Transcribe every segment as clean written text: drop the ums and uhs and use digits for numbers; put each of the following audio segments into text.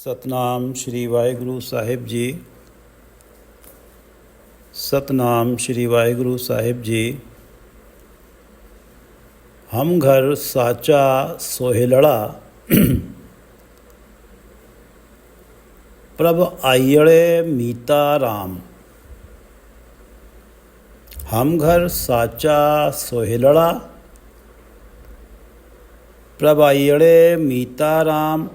ਸਤਨਾਮ ਸ਼੍ਰੀ ਵਾਹਿਗੁਰੂ ਸਾਹਿਬ ਜੀ। सतनाम श्री वाहिगुरु साहिब जी। हम घर साचा सोहेलड़ा प्रभ आइयड़े मीता राम। हम घर साचा सोहेलड़ा प्रभ आइयड़े मीता राम।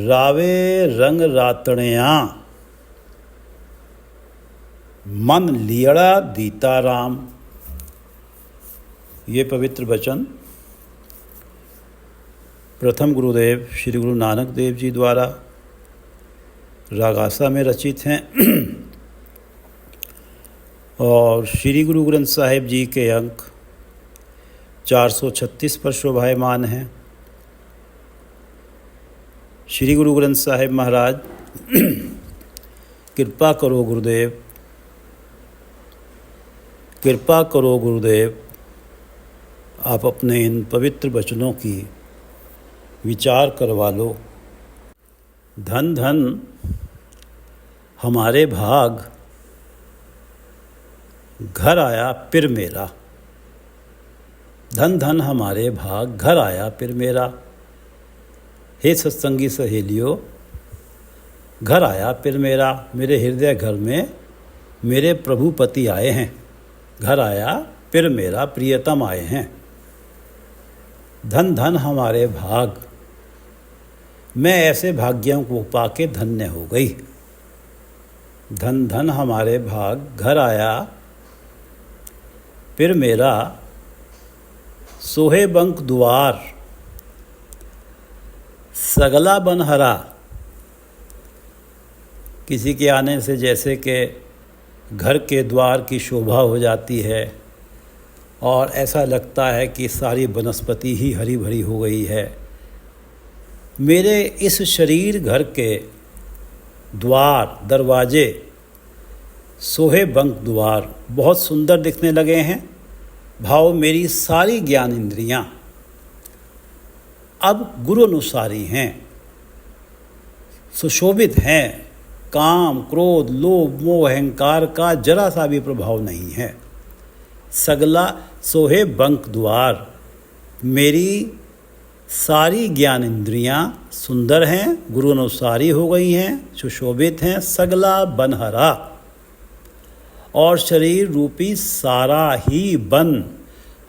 रावे रंग रातणिया मन लियड़ा दीता राम। ये पवित्र वचन प्रथम गुरुदेव श्री गुरु नानक देव जी द्वारा रागासा में रचित हैं और श्री गुरु ग्रंथ साहिब जी के अंक 436 पर शोभायमान हैं। श्री गुरु ग्रंथ साहिब महाराज कृपा करो गुरुदेव, कृपा करो गुरुदेव, आप अपने इन पवित्र वचनों की विचार करवा लो। धन धन हमारे भाग, घर आया पिर मेरा। धन धन हमारे भाग, घर आया पिर मेरा। हे सत्संगी सहेलियों, घर आया पिर मेरा। मेरे हृदय घर में मेरे प्रभु पति आए हैं। घर आया फिर मेरा प्रियतम आए हैं। धन धन हमारे भाग, मैं ऐसे भाग्यों को पाके धन्य हो गई। धन धन हमारे भाग, घर आया फिर मेरा। सोहे बंक द्वार सगला बन हरा। किसी के आने से जैसे कि घर के द्वार की शोभा हो जाती है और ऐसा लगता है कि सारी वनस्पति ही हरी भरी हो गई है। मेरे इस शरीर घर के द्वार, दरवाजे सोहे बंक द्वार बहुत सुंदर दिखने लगे हैं। भाव मेरी सारी ज्ञान इंद्रियां अब गुरु अनुसारी हैं, सुशोभित हैं। काम, क्रोध, लोभ, मोह, अहंकार का जरा सा भी प्रभाव नहीं है। सगला सोहे बंक द्वार, मेरी सारी ज्ञान इंद्रियां सुंदर हैं, गुरु अनुसारी हो गई हैं, सुशोभित हैं। सगला बनहरा, और शरीर रूपी सारा ही बन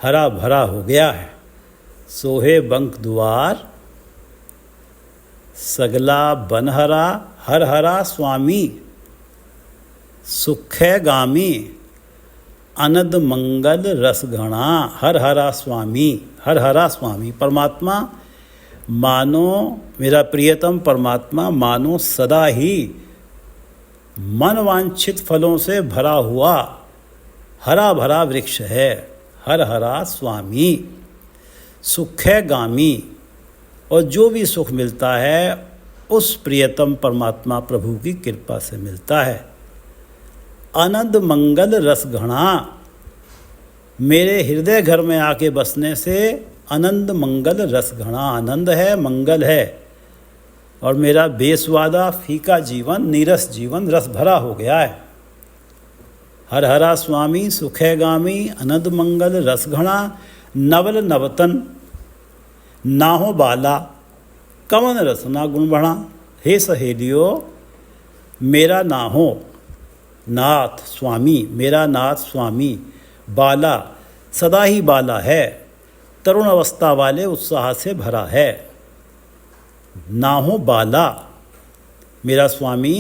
हरा भरा हो गया है। सोहे बंक द्वार सगला बनहरा, हर हरा स्वामी सुखे गामी। अनद मंगल रस घना, हर हरा स्वामी, हर हरा स्वामी। परमात्मा मानो, मेरा प्रियतम परमात्मा मानो सदा ही मन वांछित फलों से भरा हुआ हरा भरा वृक्ष है। हर हरा स्वामी सुखे गामी, और जो भी सुख मिलता है उस प्रियतम परमात्मा प्रभु की कृपा से मिलता है। आनंद मंगल रस घना, मेरे हृदय घर में आके बसने से आनंद मंगल रस घना, आनंद है, मंगल है। और मेरा बेस्वादा फीका जीवन, नीरस जीवन रस भरा हो गया है। हर हरा स्वामी सुखेगामी, आनंद मंगल रस घना। नवल नवतन नाहो बाला, कवन रसना गुण बढ़ा। हे सहेलियों, मेरा नाहो नाथ स्वामी, मेरा नाथ स्वामी बाला सदा ही बाला है, तरुण अवस्था वाले उत्साह से भरा है। नाहो बाला, मेरा स्वामी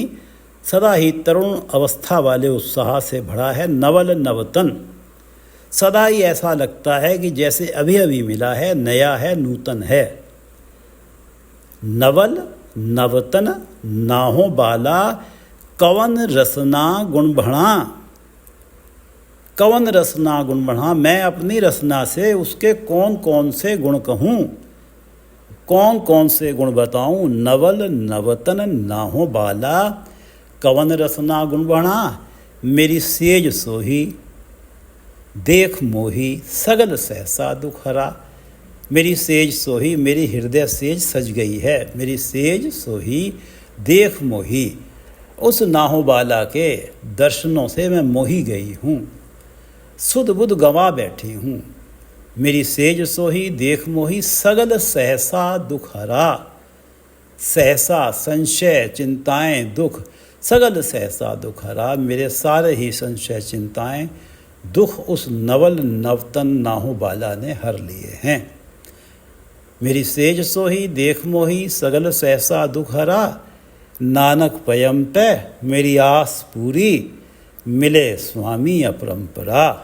सदा ही तरुण अवस्था वाले उत्साह से भरा है। नवल नवतन, सदा ही ऐसा लगता है कि जैसे अभी अभी मिला है, नया है, नूतन है। नवल नवतन नाहो बाला, कवन रसना गुण बढ़ा। कवन रसना गुण बढ़ा, मैं अपनी रसना से उसके कौन कौन से गुण कहूँ, कौन कौन से गुण बताऊँ। नवल नवतन नाहो बाला, कवन रसना गुण बढ़ा। मेरी सेज सोही देख मोही, सगल सहसा दुख हरा। मेरी सेज सोही, मेरी हृदय सेज सज गई है। मेरी सेज सोही देख मोही, उस नाहो बाला के दर्शनों से मैं मोही गई हूँ, सुध बुध गंवा बैठी हूँ। मेरी सेज सोही देख मोही, सगल सहसा दुख हरा। सहसा संशय चिंताएं दुख, सगल सहसा दुख हरा। मेरे सारे ही संशय चिंताएं दुख उस नवल नवतन नाहो बाला ने हर लिए हैं। मेरी सेज सोही देख मोही, सगल सहसा दुख हरा। नानक पयम पे मेरी आस पूरी, मिले स्वामी अपरंपरा।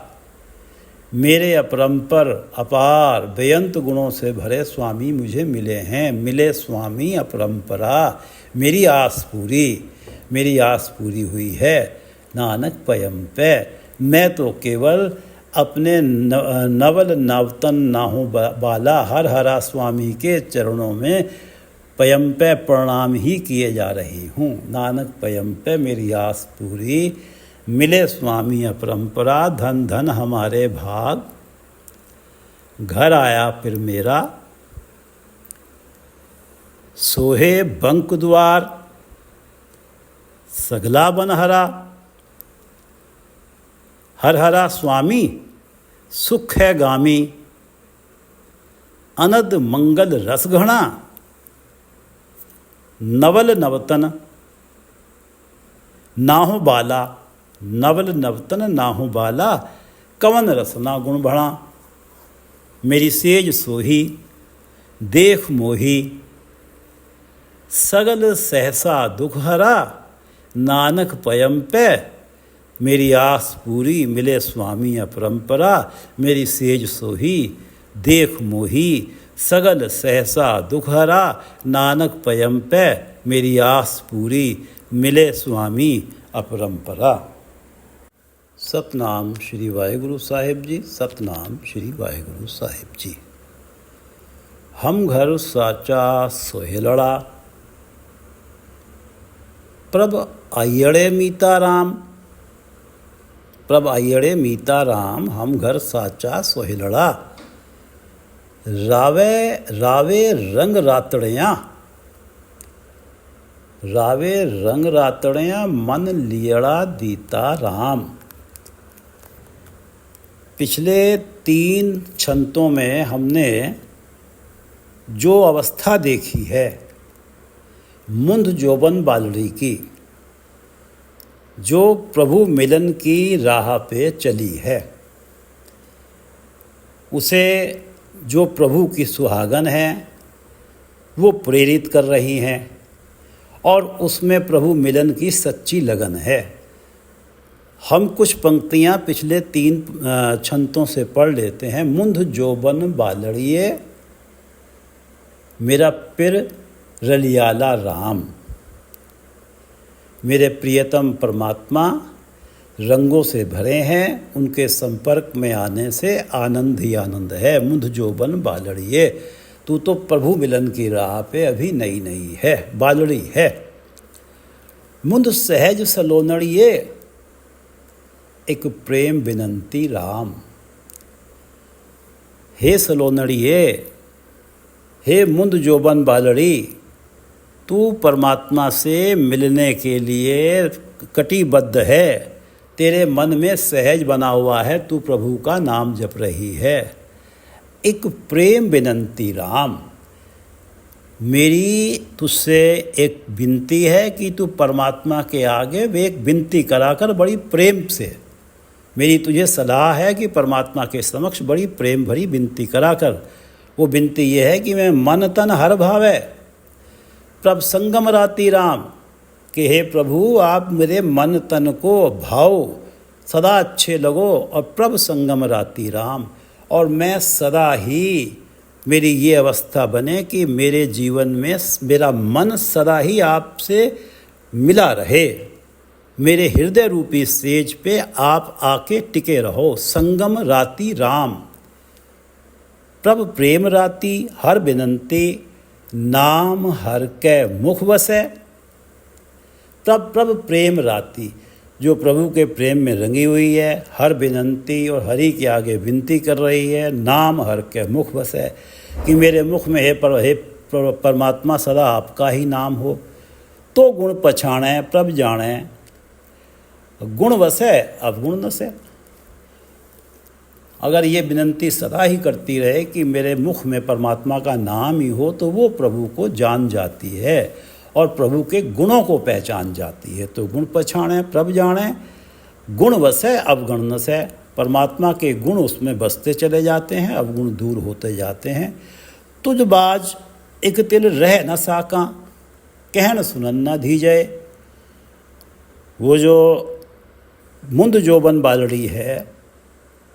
मेरे अपरंपर अपार बेअंत गुणों से भरे स्वामी मुझे मिले हैं। मिले स्वामी अपरंपरा, मेरी आस पूरी, मेरी आस पूरी हुई है। नानक पयम पे, मैं तो केवल अपने नवल नवतन नाहो बाला हर हरा स्वामी के चरणों में पयम पे प्रणाम ही किए जा रही हूँ। नानक पयम पे मेरी आस पूरी, मिले स्वामी अपरंपरा। धन धन हमारे भाग, घर आया फिर मेरा। सोहे बंक द्वार, सगला बनहरा। हर हरा स्वामी सुख है गामी, अनद मंगल रस घना। नवल नवतन नाहु बाला, नवल नवतन नाहु बाला। कवन रसना गुण बढ़ा। मेरी सेज सोही देख मोही, सगल सहसा दुख हरा। नानक पयम पे मेरी आस पूरी, मिले स्वामी अपरंपरा। मेरी सेज सोही देख मोही, सगल सहसा दुख हरा। नानक पयम पे मेरी आस पूरी, मिले स्वामी अपरंपरा। सतनाम श्री वाहिगुरु साहिब जी, सतनाम श्री वाहिगुरु साहिब जी। हम घर साचा सोहेलड़ा, प्रभ आयड़े मीता राम। प्रभ आयड़े मीता राम, हम घर साचा सोहेलड़ा। रावे रावे रंग रातड़ियाँ, रावे रंग रातड़ियाँ, मन लियड़ा दीता राम। पिछले 3 छंतों में हमने जो अवस्था देखी है मुंद जोबन बालड़ी की, जो प्रभु मिलन की राह पे चली है, उसे जो प्रभु की सुहागन है वो प्रेरित कर रही हैं और उसमें प्रभु मिलन की सच्ची लगन है। हम कुछ पंक्तियाँ पिछले 3 छंतों से पढ़ लेते हैं। मुंद जोबन बालड़िए, मेरा पिर रलियाला राम। मेरे प्रियतम परमात्मा रंगों से भरे हैं, उनके संपर्क में आने से आनंद ही आनंद है। मुंद जोबन बालड़िए, तू तो प्रभु मिलन की राह पे अभी नई नई है, बालड़ी है। मुंद सहज सलोनड़िए, एक प्रेम विनंती राम। हे सलोनड़िए, हे मुंद जोबन बालड़ी, तू परमात्मा से मिलने के लिए कटिबद्ध है। तेरे मन में सहज बना हुआ है, तू प्रभु का नाम जप रही है। एक प्रेम विनंती राम, मेरी तुझसे एक विनती है कि तू परमात्मा के आगे एक विनती कराकर बड़ी प्रेम से, मेरी तुझे सलाह है कि परमात्मा के समक्ष बड़ी प्रेम भरी विनती कराकर, वो विनती ये है कि मैं मन तन हर भावे प्रभ संगम राती राम, कि हे प्रभु आप मेरे मन तन को भाव सदा अच्छे लगो और प्रभ संगम राती राम, और मैं सदा ही मेरी ये अवस्था बने कि मेरे जीवन में मेरा मन सदा ही आपसे मिला रहे। मेरे हृदय रूपी सेज पे आप आके टिके रहो। संगम राती राम, प्रभ प्रेम राती हर बिनंती, नाम हर कै मुख वसै। प्रभ प्रेम राती, जो प्रभु के प्रेम में रंगी हुई है, हर विनंती और हरि के आगे विनती कर रही है। नाम हर के मुख बसे, कि मेरे मुख में हे परमात्मा सदा आपका ही नाम हो। तो गुण पछाणे प्रभ जाने, गुण वसै अवगुण नसै। अगर ये विनंती सदा ही करती रहे कि मेरे मुख में परमात्मा का नाम ही हो, तो वो प्रभु को जान जाती है और प्रभु के गुणों को पहचान जाती है। तो गुण पछाणे प्रभ जाने, गुण वसै अवगुण नसै। परमात्मा के गुण उसमें बसते चले जाते हैं, अवगुण दूर होते जाते हैं। तुझ बाज एक तिल रह न साका, कहन सुनन न धीजय। वो जो मुंद जोबन बालड़ी है,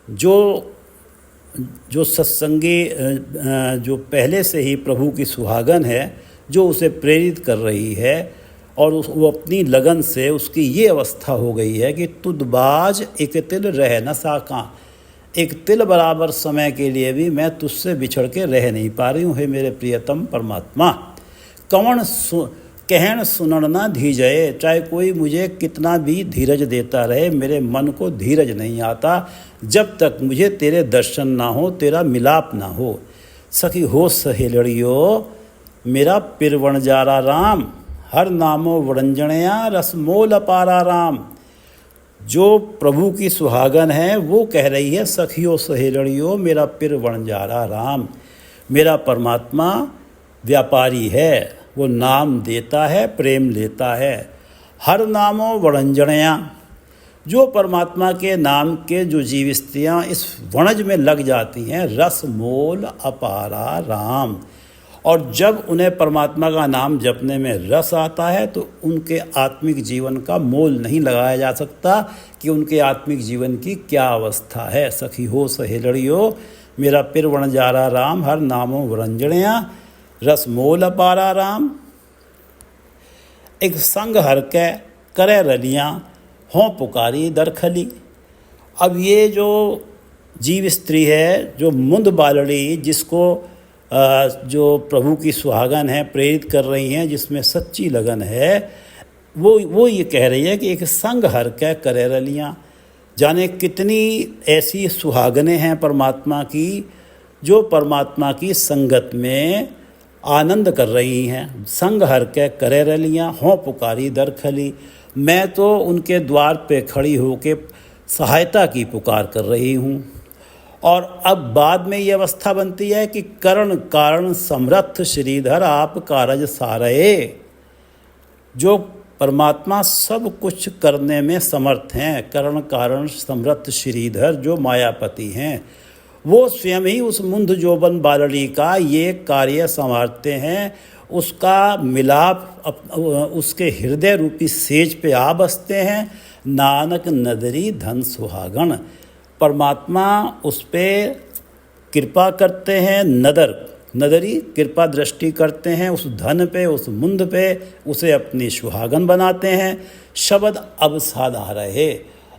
जो सत्संगी, जो पहले से ही प्रभु की सुहागन है, जो उसे प्रेरित कर रही है, और वो अपनी लगन से उसकी ये अवस्था हो गई है कि तुदबाज एक तिल रह न साका, एक तिल बराबर समय के लिए भी मैं तुझसे बिछड़ के रह नहीं पा रही हूँ। हे मेरे प्रियतम परमात्मा, कौन कहन सुनन ना धीजय। चाहे कोई मुझे कितना भी धीरज देता रहे, मेरे मन को धीरज नहीं आता जब तक मुझे तेरे दर्शन ना हो, तेरा मिलाप ना हो। सखी हो सहेलड़ियो मेरा पिरवण जारा राम, हर नामो वरंजणया रसमोल अपारा राम। जो प्रभु की सुहागन है वो कह रही है, सखियो सहेलड़ियो मेरा पिरवण जारा राम। मेरा परमात्मा व्यापारी है, वो नाम देता है, प्रेम लेता है। हर नामो वणंजणया, जो परमात्मा के नाम के जो जीव स्त्रियाँ इस वणज में लग जाती हैं, रस मोल अपारा राम। और जब उन्हें परमात्मा का नाम जपने में रस आता है तो उनके आत्मिक जीवन का मोल नहीं लगाया जा सकता कि उनके आत्मिक जीवन की क्या अवस्था है। सखी हो सहेलड़ियो मेरा पिरवण जारा राम, हर नामो वरंजणया रस मोल अपारा राम। एक संग हर के करे रलियाँ हों पुकारी दरखली। अब ये जो जीव स्त्री है, जो मुंद बालड़ी, जिसको जो प्रभु की सुहागन है प्रेरित कर रही हैं, जिसमें सच्ची लगन है, वो ये कह रही है कि एक संग हर के करे रलियाँ। जाने कितनी ऐसी सुहागनें हैं परमात्मा की, जो परमात्मा की संगत में आनंद कर रही हैं। संग हर के करे रलियाँ हों पुकारी दरखली। मैं तो उनके द्वार पे खड़ी होके सहायता की पुकार कर रही हूँ। और अब बाद में ये अवस्था बनती है कि करण कारण समर्थ श्रीधर आप कारज सारये। जो परमात्मा सब कुछ करने में समर्थ हैं, करण कारण समर्थ श्रीधर जो मायापति हैं, वो स्वयं ही उस मुंद जोबन बालड़ी का ये कार्य संवारते हैं। उसका मिलाप उसके हृदय रूपी सेज पे आ बसते हैं। नानक नदरी धन सुहागन, परमात्मा उस पर कृपा करते हैं। नदरी कृपा दृष्टि करते हैं उस धन पे, उस मुंद पे, उसे अपनी सुहागन बनाते हैं। शब्द अब साधा रहे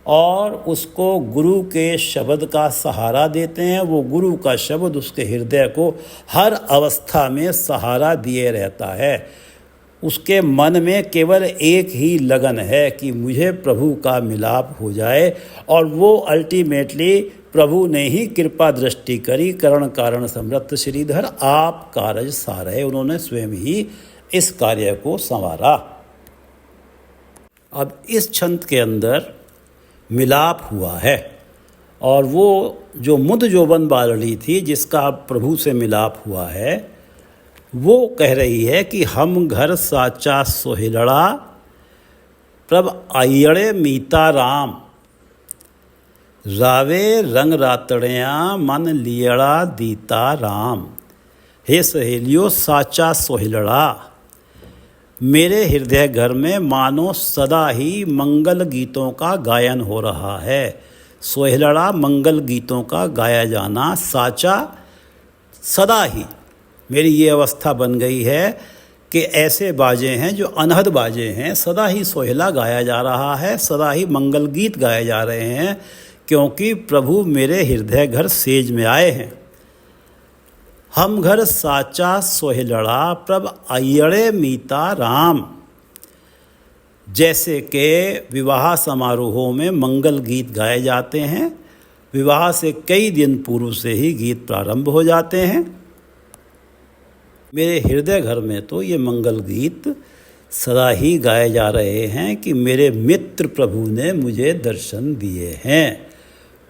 और उसको गुरु के शब्द का सहारा देते हैं। वो गुरु का शब्द उसके हृदय को हर अवस्था में सहारा दिए रहता है। उसके मन में केवल एक ही लगन है कि मुझे प्रभु का मिलाप हो जाए, और वो अल्टीमेटली प्रभु ने ही कृपा दृष्टि करी। करण कारण समर्थ श्रीधर आप कारज सारये, उन्होंने स्वयं ही इस कार्य को संवारा। अब इस छंद के अंदर मिलाप हुआ है, और वो जो मुद जोबन बालड़ी थी जिसका प्रभु से मिलाप हुआ है, वो कह रही है कि हम घर साचा सोहिलड़ा प्रभ आयड़े मीता राम, रावे रंग रातड़ियाँ मन लियड़ा दीता राम। हे सहेलियो साचा सोहिलड़ा, मेरे हृदय घर में मानो सदा ही मंगल गीतों का गायन हो रहा है। सोहिलड़ा मंगल गीतों का गाया जाना, साचा सदा ही मेरी ये अवस्था बन गई है कि ऐसे बाजे हैं जो अनहद बाजे हैं, सदा ही सोहिला गाया जा रहा है, सदा ही मंगल गीत गाए जा रहे हैं, क्योंकि प्रभु मेरे हृदय घर सेज में आए हैं। हम घर साचा सोहिलड़ा प्रभ आयड़े मीता राम। जैसे कि विवाह समारोहों में मंगल गीत गाए जाते हैं, विवाह से कई दिन पूर्व से ही गीत प्रारंभ हो जाते हैं, मेरे हृदय घर में तो ये मंगल गीत सदा ही गाए जा रहे हैं कि मेरे मित्र प्रभु ने मुझे दर्शन दिए हैं।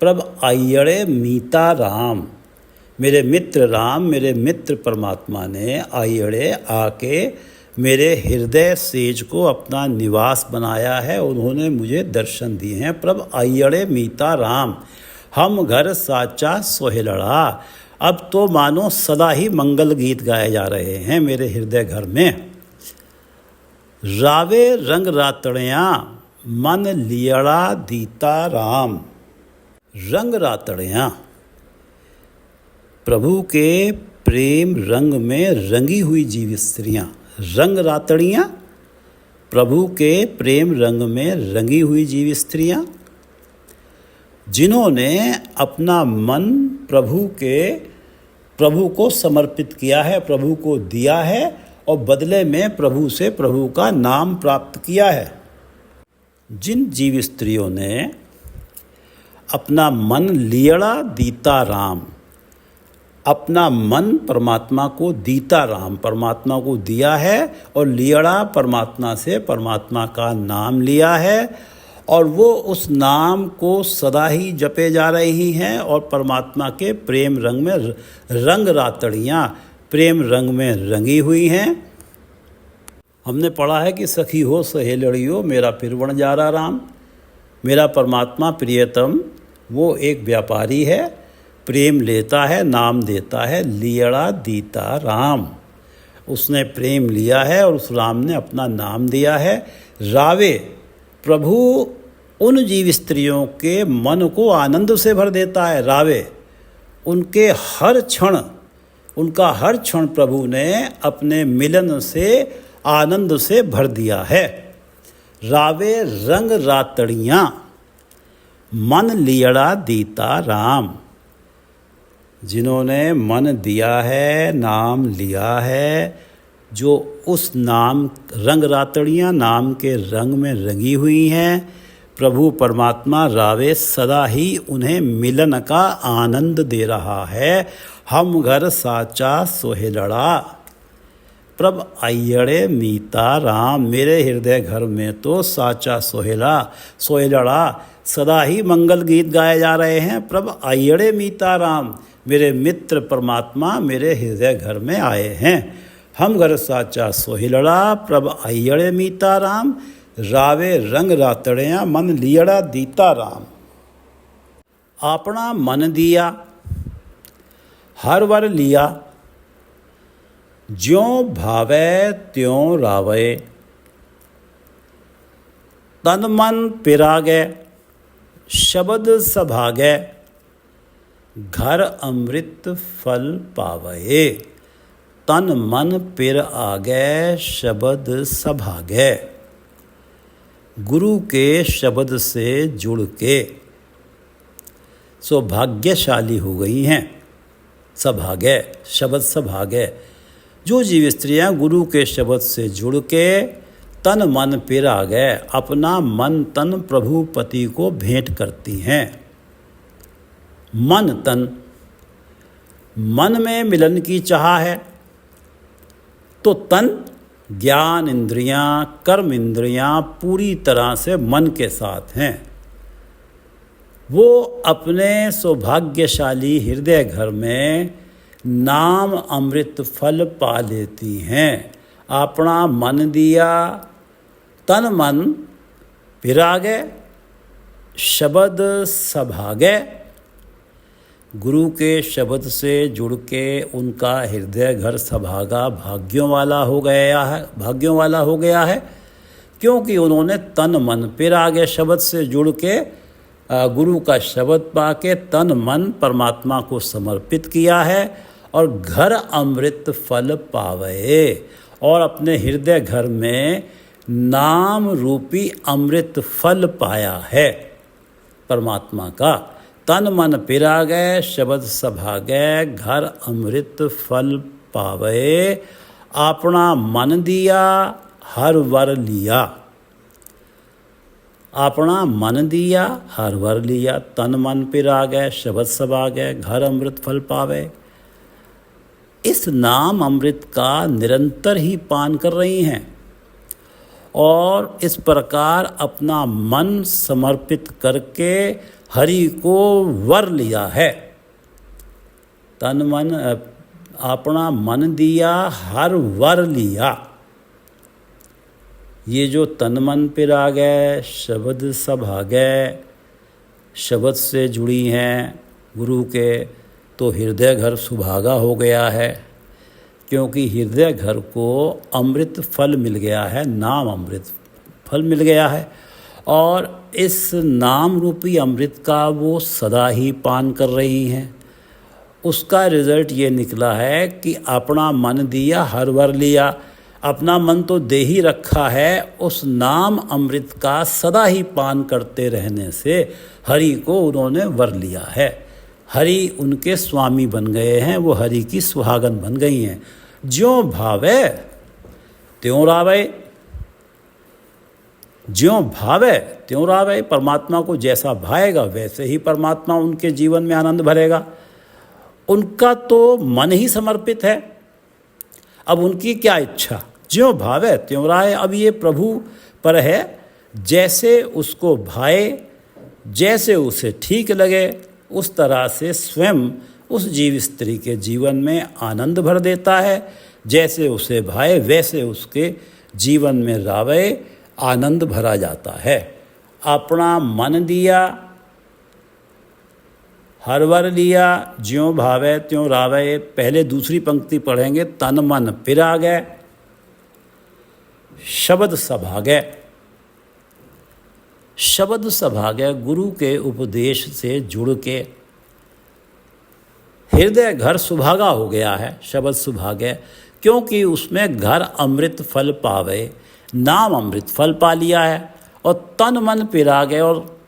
प्रभ आयड़े मीता राम, मेरे मित्र राम, मेरे मित्र परमात्मा ने आयड़े आके मेरे हृदय सेज को अपना निवास बनाया है। उन्होंने मुझे दर्शन दिए हैं। प्रभ आयड़े मीता राम, हम घर साचा सोहेलड़ा। अब तो मानो सदा ही मंगल गीत गाए जा रहे हैं मेरे हृदय घर में। रावे रंग रातड़ियाँ मन लियड़ा दीता राम। रंग रातड़ियाँ, प्रभु के प्रेम रंग में रंगी हुई जीव स्त्रियाँ। रंग रातड़ियाँ, प्रभु के प्रेम रंग में रंगी हुई जीव स्त्रियाँ, जिन्होंने अपना मन प्रभु को समर्पित किया है, प्रभु को दिया है और बदले में प्रभु से प्रभु का नाम प्राप्त किया है। जिन जीव स्त्रियों ने अपना मन लियड़ा दीता राम, अपना मन परमात्मा को दीता राम, परमात्मा को दिया है और लियड़ा परमात्मा से परमात्मा का नाम लिया है और वो उस नाम को सदा ही जपे जा रही हैं और परमात्मा के प्रेम रंग में रंग रातड़ियाँ प्रेम रंग में रंगी हुई हैं। हमने पढ़ा है कि सखी हो सहेलड़ियों मेरा पिरवण जारा राम। मेरा परमात्मा प्रियतम वो एक व्यापारी है, प्रेम लेता है, नाम देता है, लियड़ा दीता राम। उसने प्रेम लिया है और उस राम ने अपना नाम दिया है। रावे, प्रभु उन जीव स्त्रियों के मन को आनंद से भर देता है। रावे, उनके हर क्षण प्रभु ने अपने मिलन से आनंद से भर दिया है। रावे रंग रातड़ियाँ मन लियड़ा दीता राम, जिन्होंने मन दिया है, नाम लिया है, जो उस नाम रंग रातड़ियाँ नाम के रंग में रंगी हुई हैं। प्रभु परमात्मा रावे सदा ही उन्हें मिलन का आनंद दे रहा है। हम घर साचा सोहेलड़ा, प्रभ आयड़े मीता राम, मेरे हृदय घर में तो साचा सोहेलड़ा सदा ही मंगल गीत गाए जा रहे हैं। प्रभ आयड़े मीता राम, मेरे मित्र परमात्मा मेरे हृदय घर में आए हैं। हम घर साचा सोहिलड़ा, प्रभ आयड़े मीता राम, रावे रंग रातड़ियाँ मन लियड़ा दीता राम। अपना मन दिया हर वर लिया, ज्यों भावै त्यों रावे। तन मन पिरागै शब्द सभागै, घर अमृत फल पावये। तन मन पिर आगै शब्द सभागै, गुरु के शब्द से जुड़ के सौभाग्यशाली हो गई हैं। सभागै, शब्द सभागै, जो जीव स्त्रियाँ गुरु के शब्द से जुड़ के तन मन पिर आ गए, अपना मन तन प्रभु पति को भेंट करती हैं। मन तन, मन में मिलन की चाह है तो तन, ज्ञान इंद्रियां, कर्म इंद्रियां पूरी तरह से मन के साथ हैं। वो अपने सौभाग्यशाली हृदय घर में नाम अमृत फल पा लेती हैं। अपना मन दिया, तन मन पिरागे, शब्द सभागे, गुरु के शब्द से जुड़ के उनका हृदय घर सभागा भाग्यों वाला हो गया है, क्योंकि उन्होंने तन मन पिरागे शब्द से जुड़ के गुरु का शब्द पा के तन मन परमात्मा को समर्पित किया है और घर अमृत फल पावे, और अपने हृदय घर में नाम रूपी अमृत फल पाया है परमात्मा का। तन मन पिरा गए, शब्द सभा गए, घर अमृत फल पावे। अपना मन दिया, हर वर लिया। अपना मन दिया, हर वर लिया। तन मन पिरा गए, शब्द सभा गए, घर अमृत फल पावे। इस नाम अमृत का निरंतर ही पान कर रही हैं और इस प्रकार अपना मन समर्पित करके हरि को वर लिया है। तन मन अपना मन दिया, हर वर लिया। ये जो तन मन पिरागै शब्द सभागै, शब्द से जुड़ी हैं गुरु के, तो हृदय घर सुभागा हो गया है, क्योंकि हृदय घर को अमृत फल मिल गया है, नाम अमृत फल मिल गया है और इस नाम रूपी अमृत का वो सदा ही पान कर रही हैं। उसका रिज़ल्ट ये निकला है कि अपना मन दिया, हर वर लिया। अपना मन तो दे ही रखा है, उस नाम अमृत का सदा ही पान करते रहने से हरि को उन्होंने वर लिया है। हरि उनके स्वामी बन गए हैं, वो हरि की सुहागन बन गई हैं। ज्यों भावे त्यों रावे, ज्यों भावे त्यों रावे। परमात्मा को जैसा भाएगा वैसे ही परमात्मा उनके जीवन में आनंद भरेगा। उनका तो मन ही समर्पित है, अब उनकी क्या इच्छा, ज्यों भावे त्यों रावे। अब ये प्रभु पर है, जैसे उसको भाए, जैसे उसे ठीक लगे, उस तरह से स्वयं उस जीव स्त्री के जीवन में आनंद भर देता है। जैसे उसे भाए वैसे उसके जीवन में रावे, आनंद भरा जाता है। अपना मन दिया, हर वर लिया, ज्यों भावे त्यों रावे। पहले दूसरी पंक्ति पढ़ेंगे। तन मन पिरागै शब्द सभागै। शब्द सभागै, गुरु के उपदेश से जुड़ के हृदय घर सुभागा हो गया है। शब्द सुभागै, क्योंकि उसमें घर अमृत फल पावे, नाम अमृत फल पा लिया है। और तन मन पिरागै, और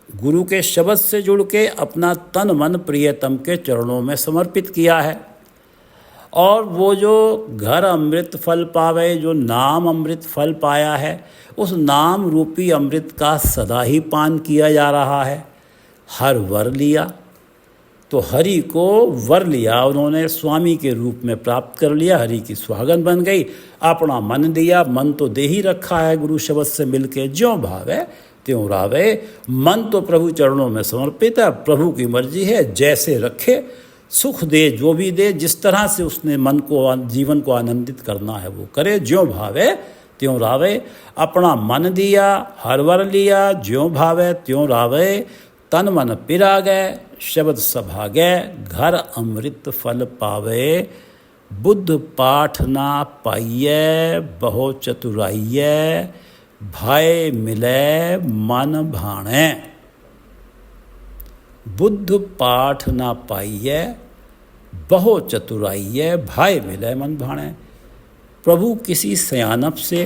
गुरु के शब्द से जुड़ के अपना तन मन प्रियतम के चरणों में समर्पित किया है। और वो जो घर अमृत फल पावे, जो नाम अमृत फल पाया है, उस नाम रूपी अमृत का सदा ही पान किया जा रहा है। हर वर लिया, तो हरि को वर लिया, उन्होंने स्वामी के रूप में प्राप्त कर लिया, हरि की सुहागन बन गई। अपना मन दिया, मन तो दे ही रखा है गुरु शब्द से मिलके, ज्यों भावे त्यों रावे। मन तो प्रभु चरणों में समर्पित है, प्रभु की मर्जी है, जैसे रखे, सुख दे, जो भी दे, जिस तरह से उसने मन को, जीवन को आनंदित करना है वो करे। ज्यों भावे त्यों रावे। अपना मन दिया, हर वर लिया, ज्यों भावे त्यों रावे। तन मन पिरागै शब्द सभागै, घर अमृत फल पावे। बुद्ध पाठ ना पाइयै बहु चतुराइयै, भाए मिलै मन भाणै। बुद्ध पाठ ना पाइयै बहु चतुराइयै, भाए मिलै मन भाणै। प्रभु किसी सयानप से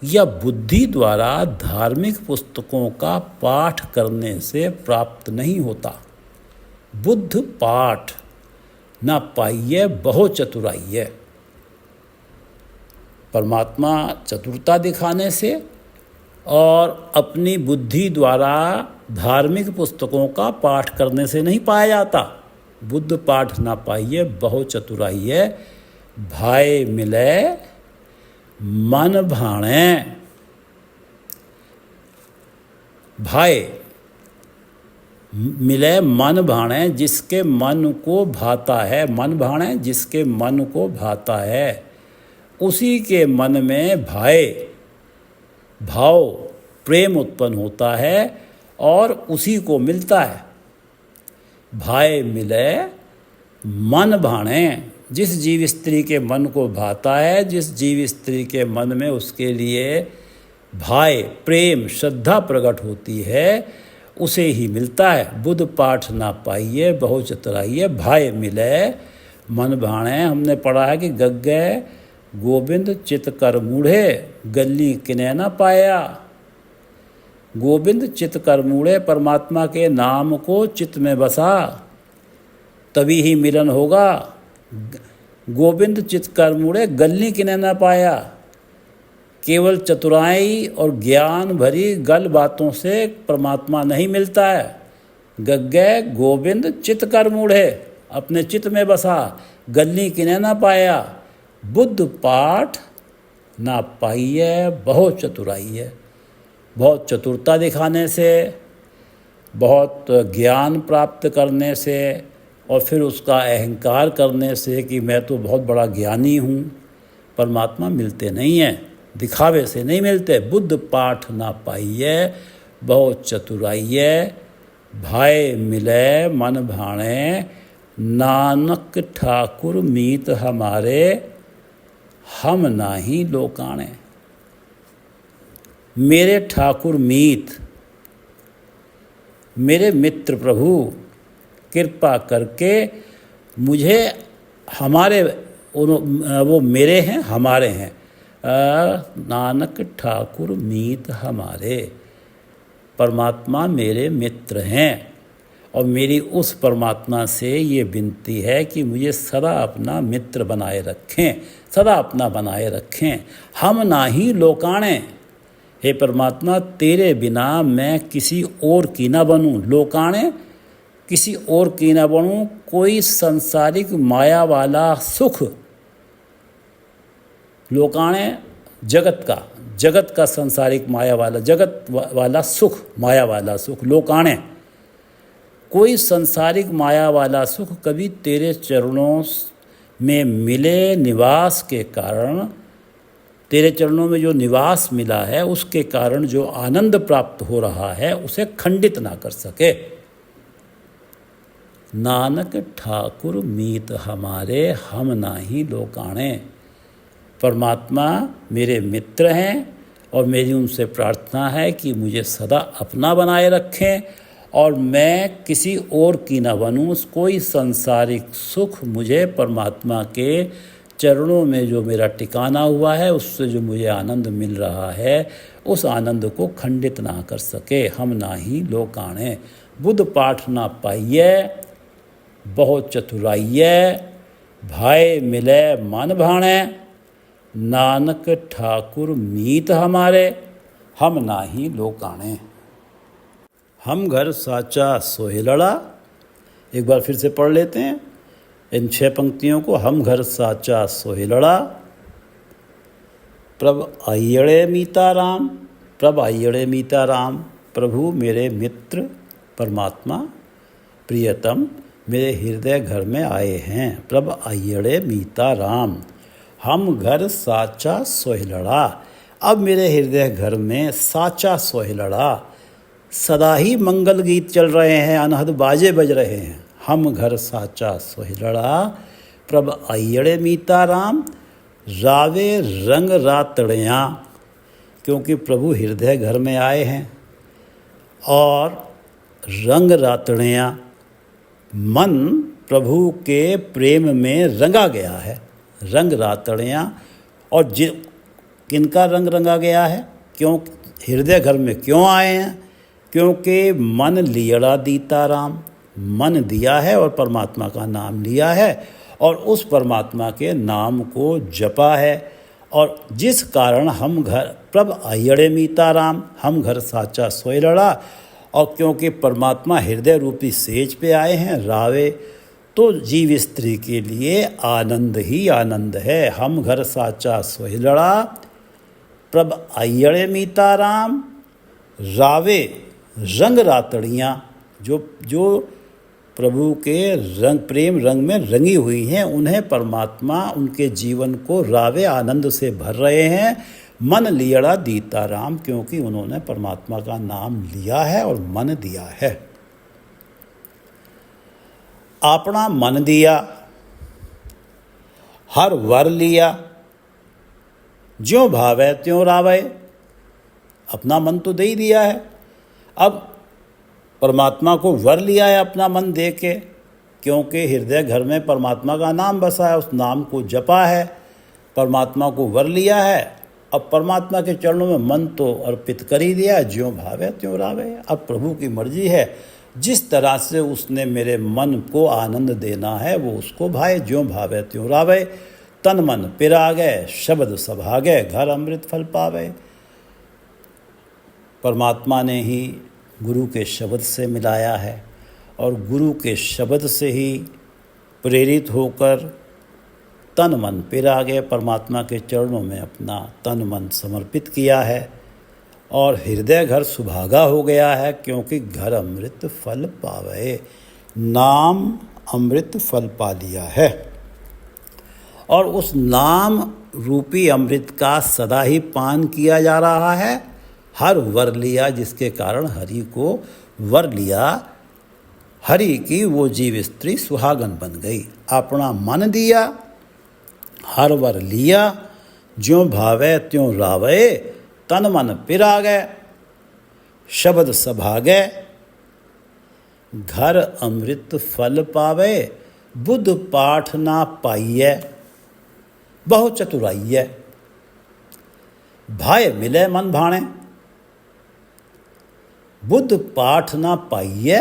या बुद्धि द्वारा धार्मिक पुस्तकों का पाठ करने से प्राप्त नहीं होता। बुद्ध पाठ ना पाइये बहु चतुराइये। परमात्मा चतुरता दिखाने से और अपनी बुद्धि द्वारा धार्मिक पुस्तकों का पाठ करने से नहीं पाया जाता। बुद्ध पाठ ना पाइये बहु चतुराइये, भाए मिले मन भाणे। भाए मिले मन भाणे, जिसके मन को भाता है। मन भाणे, जिसके मन को भाता है, उसी के मन में भाए भाव प्रेम उत्पन्न होता है और उसी को मिलता है। भाए मिले मन भाणे, जिस जीव स्त्री के मन को भाता है, जिस जीव स्त्री के मन में उसके लिए भाई प्रेम श्रद्धा प्रकट होती है, उसे ही मिलता है। बुद्ध पाठ ना पाइये बहु चतुराइये, भाई मिले मन भाणे। हमने पढ़ा है कि गग्गे गोविंद चित कर मूढ़े, गली किने ना पाया। गोविंद चित कर मूढ़े, परमात्मा के नाम को चित्त में बसा, तभी ही मिलन होगा। गोविंद चित कर मूढ़े, गली किने ना पाया। केवल चतुराई और ज्ञान भरी गल बातों से परमात्मा नहीं मिलता है। गग्गे गोविंद चित कर मूढ़े, अपने चित्त में बसा, गली किने ना पाया। बुद्ध पाठ ना पाइए बहुत चतुराई है। बहुत चतुरता दिखाने से, बहुत ज्ञान प्राप्त करने से और फिर उसका अहंकार करने से कि मैं तो बहुत बड़ा ज्ञानी हूँ, परमात्मा मिलते नहीं हैं, दिखावे से नहीं मिलते। बुद्ध पाठ ना पाइए बहुत चतुराइये, भाई मिले मन भाणे, नानक ठाकुर मीत हमारे, हम नाही लोकाणे। मेरे ठाकुर मीत, मेरे मित्र प्रभु, कृपा करके मुझे हमारे, वो मेरे हैं हमारे हैं, नानक ठाकुर मीत हमारे, परमात्मा मेरे मित्र हैं। और मेरी उस परमात्मा से ये विनती है कि मुझे सदा अपना मित्र बनाए रखें, सदा अपना बनाए रखें। हम ना ही लोकाणे, हे परमात्मा तेरे बिना मैं किसी और की ना बनूं। लोकाणे किसी और की ना बनूं, कोई संसारिक माया वाला सुख, लोकाणे जगत का संसारिक माया वाला, जगत वाला सुख, माया वाला सुख, लोकाणे कोई संसारिक माया वाला सुख कभी तेरे चरणों में मिले निवास के कारण, तेरे चरणों में जो निवास मिला है उसके कारण जो आनंद प्राप्त हो रहा है उसे खंडित ना कर सके। नानक ठाकुर मीत हमारे, हम नाही लोकाणे। परमात्मा मेरे मित्र हैं और मेरी उनसे प्रार्थना है कि मुझे सदा अपना बनाए रखें और मैं किसी और की न बनूं। कोई सांसारिक सुख मुझे परमात्मा के चरणों में जो मेरा ठिकाना हुआ है, उससे जो मुझे आनंद मिल रहा है, उस आनंद को खंडित ना कर सके। हम ना ही लोकाणे। बुद्ध पाठ ना पाइए बहुत चतुराइये, भाई मिले मन भाणे, नानक ठाकुर मीत हमारे, हम ना ही लोकाणे। हम घर साचा सोहे लड़ा। एक बार फिर से पढ़ लेते हैं इन 6 पंक्तियों को। हम घर साचा सोहे लड़ा, प्रभ आइयड़े मीता राम, प्रभ आइयड़े मीता राम, प्रभु मेरे मित्र परमात्मा प्रियतम मेरे हृदय घर में आए हैं। प्रभ आइयड़े मीता राम, हम घर साचा सोहे लड़ा। अब मेरे हृदय घर में साचा सोहे लड़ा, सदा ही मंगल गीत चल रहे हैं, अनहद बाजे बज रहे हैं। हम घर साचा सोहे लड़ा, प्रभ आइयड़े मीता राम, रावे रंग रातड़ियाँ। क्योंकि प्रभु हृदय घर में आए हैं और रंग रातड़ियाँ, मन प्रभु के प्रेम में रंगा गया है। रंग रातड़ियाँ, और किनका रंग रंगा गया है? क्यों हृदय घर में क्यों आए हैं? क्योंकि मन लियड़ा दीता राम, मन दिया है और परमात्मा का नाम लिया है और उस परमात्मा के नाम को जपा है। और जिस कारण हम घर प्रभ आइयड़े मीता राम, हम घर साचा सोए लड़ा। और क्योंकि परमात्मा हृदय रूपी सेज पे आए हैं रावे, तो जीव स्त्री के लिए आनंद ही आनंद है। हम घर साचा सोए लड़ा, प्रभ आइयड़े मीता राम, रावे रंग रातड़ियाँ, जो प्रभु के रंग प्रेम रंग में रंगी हुई हैं, उन्हें परमात्मा उनके जीवन को रावे आनंद से भर रहे हैं। मन लियड़ा दीता राम, क्योंकि उन्होंने परमात्मा का नाम लिया है और मन दिया है। अपना मन दिया, हर वर लिया, ज्यों भावे त्यों रावे। अपना मन तो दे ही दिया है, अब परमात्मा को वर लिया है अपना मन दे के, क्योंकि हृदय घर में परमात्मा का नाम बसा है, उस नाम को जपा है, परमात्मा को वर लिया है। अब परमात्मा के चरणों में मन तो अर्पित कर ही दिया, ज्यों भावे त्यों रावे। अब प्रभु की मर्जी है, जिस तरह से उसने मेरे मन को आनंद देना है वो उसको भाए, ज्यों भावे त्यों रावे। तन मन पिरा गए, शब्द सभागे, घर अमृत फल पावे। परमात्मा ने ही गुरु के शब्द से मिलाया है और गुरु के शब्द से ही प्रेरित होकर तन मन पिरा गए, परमात्मा के चरणों में अपना तन मन समर्पित किया है और हृदय घर सुभागा हो गया है, क्योंकि घर अमृत फल पावे, नाम अमृत फल पा लिया है। और उस नाम रूपी अमृत का सदा ही पान किया जा रहा है। हर वर लिया जिसके कारण हरि को वर लिया, हरि की वो जीव स्त्री सुहागन बन गई। अपना मन दिया, हर वर लिया, ज्यों भावे त्यों रावे, तन मन पिरागे, शब्द सभागे, घर अमृत फल पावे, बुद्ध पाठ ना पाइये, बहु चतुराइये, भाई मिले मन भाणे, बुद्ध पाठ ना पाइये,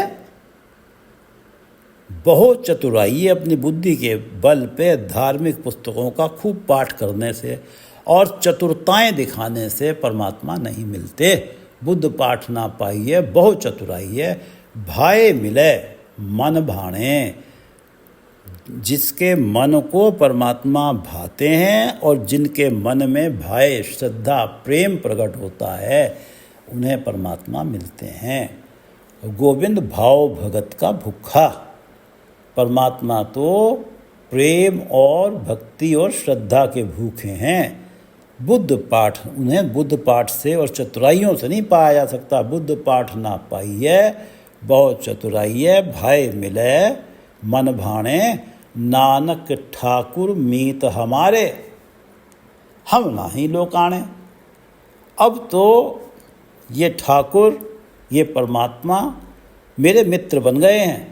बहुत चतुराई अपनी बुद्धि के बल पे धार्मिक पुस्तकों का खूब पाठ करने से और चतुरताएं दिखाने से परमात्मा नहीं मिलते। बुद्ध पाठ ना पाइए, बहुत चतुराई है, भाई मिले मन भाणे, जिसके मन को परमात्मा भाते हैं और जिनके मन में भय श्रद्धा प्रेम प्रकट होता है, उन्हें परमात्मा मिलते हैं। गोविंद भाव भगत का भूखा, परमात्मा तो प्रेम और भक्ति और श्रद्धा के भूखे हैं। बुद्ध पाठ, उन्हें बुद्ध पाठ से और चतुराइयों से नहीं पाया जा सकता। बुद्ध पाठ ना पाइए, बहुत चतुराइये, भाई मिले मन भाणे, नानक ठाकुर मीत हमारे, हम नाही लोकाणे। अब तो ये ठाकुर, ये परमात्मा मेरे मित्र बन गए हैं।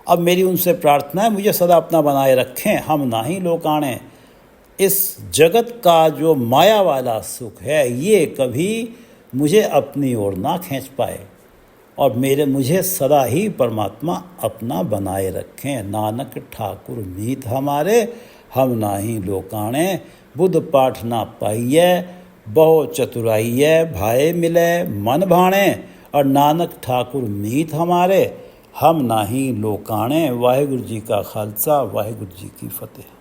अब मेरी उनसे प्रार्थना है, मुझे सदा अपना बनाए रखें, हम नाही लोकाणे। इस जगत का जो माया वाला सुख है, ये कभी मुझे अपनी ओर ना खींच पाए और मुझे सदा ही परमात्मा अपना बनाए रखें। नानक ठाकुर मीत हमारे, हम नाही लोकाणे। बुद्ध पाठ ना पाइये, बहुत चतुराइये, भाई मिले मन भाणे, और नानक ठाकुर मीत हमारे, हम नाही लोकाणे। वाहिगुरु जी का खालसा, वाहिगुरु जी की फतेह।